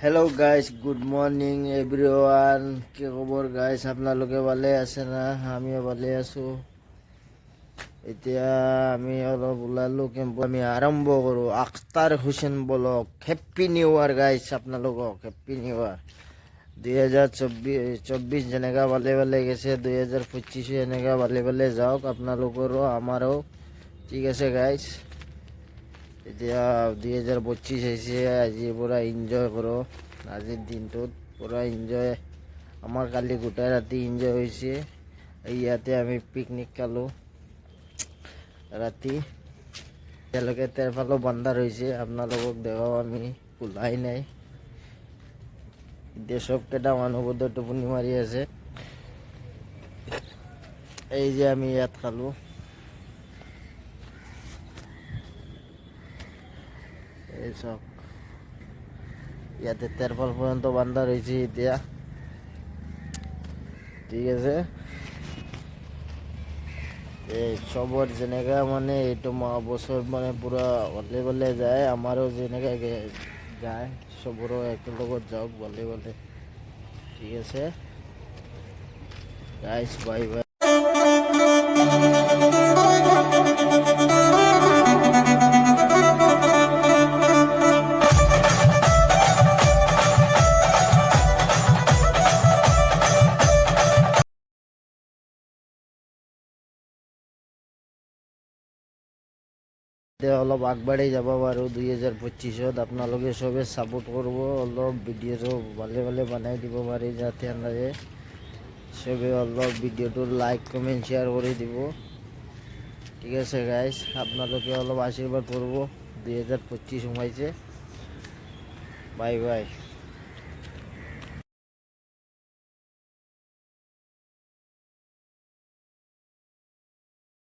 Hello' guys, good morning everyone. কি খবৰ guys? আপোনালোকে ভালে আছে না? আমিও ভালে আছোঁ। এতিয়া আমি অলপ ওলালোঁ কেম্প। আমি আৰম্ভ কৰোঁ। Akhtar Hussain blog. Happy new ইয়াৰ গাইজ, আপোনালোকক হেপ্পী নিউ ইয়াৰ। 2024 যেনেকা ভালে ভালে গেছে, 2025 এনেকা ভালে ভালে যাওক আপোনালোকৰো আমাৰো। ঠিক আছে গাইজ। এতিয়া 2025 আহিছে, আজিৰ পৰা এনজয় কৰোঁ। আজিৰ দিনটোত পূৰা এনজয়। আমাৰ কালি গোটেই ৰাতি এনজয় হৈছে। ইয়াতে আমি পিকনিক খালোঁ ৰাতি। এতিয়ালৈকে তেৰফালো বান্ধাৰ হৈছে, আপোনালোকক দেখাওঁ আমি ওলাই নাই। এতিয়া চবকেইটা মানুহ বোধহয় টোপনি মাৰি আছে। এই যে আমি ইয়াত খালোঁ। এই চব ইয়াতে তেৰফাল পৰ্যন্ত বান্ধা ৰয়েছে এতিয়া। ঠিক আছে। এই চবৰ যেনেকা মানে এইটো বছৰ মানে পূৰা ভালে ভালে যায়, আমাৰো যেনেকৈ যায় চবৰো একেলগত যাওক ভালে ভালে। ঠিক আছে গাইজ, বাই বাই। অলপ আগবাঢ়ি যাব পাৰোঁ 2025-ত। আপোনালোকে চবে ছাপোৰ্ট কৰিব, অলপ ভিডিঅ'টো ভালে ভালে বনাই দিব পাৰি যাতে নাযায়। চবে অলপ ভিডিঅ'টো লাইক কমেণ্ট শ্বেয়াৰ কৰি দিব। ঠিক আছে গাইজ, আপোনালোকে অলপ আশীৰ্বাদ কৰিব। 2025 সোমাইছে। Bye bye.